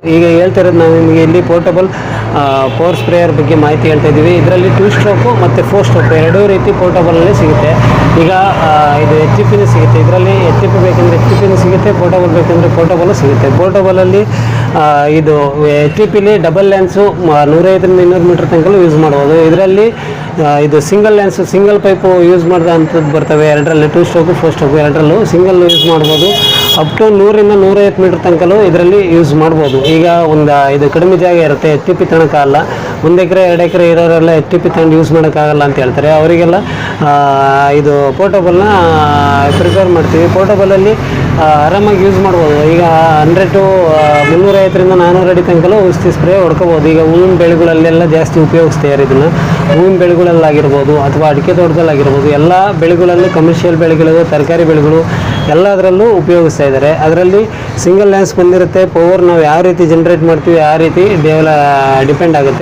ಈಗ ಹೇಳ್ತಿರೋದು ನಾವು ನಿಮಗೆ ಇಲ್ಲಿ ಪೋರ್ಟಬಲ್ ಪವರ್ ಸ್ಪ್ರೇಯರ್ ಬಗ್ಗೆ ಮಾಹಿತಿ ಹೇಳ್ತಾ ಇದ್ದೀವಿ. ಇದರಲ್ಲಿ 2 ಸ್ಟ್ರೋಕು ಮತ್ತು 4 ಸ್ಟ್ರೋಕು ಎರಡೂ ರೀತಿ ಪೋರ್ಟಬಲಲ್ಲಿ ಸಿಗುತ್ತೆ. ಈಗ ಇದು HP ಸಿಗುತ್ತೆ. ಇದರಲ್ಲಿ HP ಬೇಕೆಂದರೆ HP ಸಿಗುತ್ತೆ, ಪೋರ್ಟಬಲ್ ಬೇಕೆಂದರೆ ಪೋರ್ಟಬಲ್ಲು ಸಿಗುತ್ತೆ. ಪೋರ್ಟಬಲಲ್ಲಿ ಇದು HP ಡಬಲ್ ಲ್ಯಾನ್ಸು 150ರಿಂದ 200 ಮೀಟರ್ ತನಕ ಯೂಸ್ ಮಾಡ್ಬೋದು. ಇದರಲ್ಲಿ ಇದು ಸಿಂಗಲ್ ಲ್ಯಾನ್ಸು ಸಿಂಗಲ್ ಪೈಪು ಯೂಸ್ ಮಾಡಿದ ಅಂಥದ್ದು ಬರ್ತವೆ. ಎರಡರಲ್ಲಿ 2 ಸ್ಟ್ರೋಕು 4 ಸ್ಟ್ರೋಕು ಎರಡರಲ್ಲೂ ಸಿಂಗಲ್ ಯೂಸ್ ಮಾಡ್ಬೋದು. ಅಪ್ ಟು 100ರಿಂದ 150 ಮೀಟರ್ ತನಕ ಇದರಲ್ಲಿ ಯೂಸ್ ಮಾಡ್ಬೋದು. ಈಗ ಇದು ಕಡಿಮೆ ಜಾಗ ಇರುತ್ತೆ, HP ತಗೊಳಕ್ಕಾಗಲ್ಲ. 1 ಎಕರೆ 2 ಎಕರೆ ಇರೋರೆಲ್ಲ HP ತಗೊಂಡು ಯೂಸ್ ಮಾಡೋಕ್ಕಾಗಲ್ಲ ಅಂತ ಹೇಳ್ತಾರೆ. ಅವರಿಗೆಲ್ಲ ಇದು ಪೋರ್ಟಬಲ್ನ ಪ್ರಿಫರ್ ಮಾಡ್ತೀವಿ. ಪೋರ್ಟಬಲಲ್ಲಿ ಆರಾಮಾಗಿ ಯೂಸ್ ಮಾಡ್ಬೋದು. ಈಗ 100 to 350ರಿಂದ 400 ಅಡಿ ತನಕ ಔಷಧಿ ಸ್ಪ್ರೇ ಹೊಡ್ಕೋಬೋದು. ಈಗ ಹೂವಿನ ಬೆಳೆಗಳಲ್ಲೆಲ್ಲ ಜಾಸ್ತಿ ಉಪಯೋಗಿಸ್ತಾರೆ ಇದನ್ನು. ಹೂವಿನ ಬೆಳೆಗಳಲ್ಲಾಗಿರ್ಬೋದು ಅಥವಾ ಅಡಿಕೆ ತೋಟದಲ್ಲಾಗಿರ್ಬೋದು, ಎಲ್ಲ ಬೆಳೆಗಳಲ್ಲಿ ಕಮರ್ಷಿಯಲ್ ಬೆಳೆಗಳು, ತರಕಾರಿ ಬೆಳೆಗಳು ಎಲ್ಲದರಲ್ಲೂ ಉಪಯೋಗಿಸ್ತಾ ಇದ್ದಾರೆ. ಅದರಲ್ಲಿ ಸಿಂಗಲ್ ಲ್ಯಾನ್ಸ್ ಬಂದಿರುತ್ತೆ. ಪವರ್ ನಾವು ಯಾವ ರೀತಿ ಜನ್ರೇಟ್ ಮಾಡ್ತೀವಿ ಆ ರೀತಿ ಡಿಪೆಂಡ್ ಆಗುತ್ತೆ.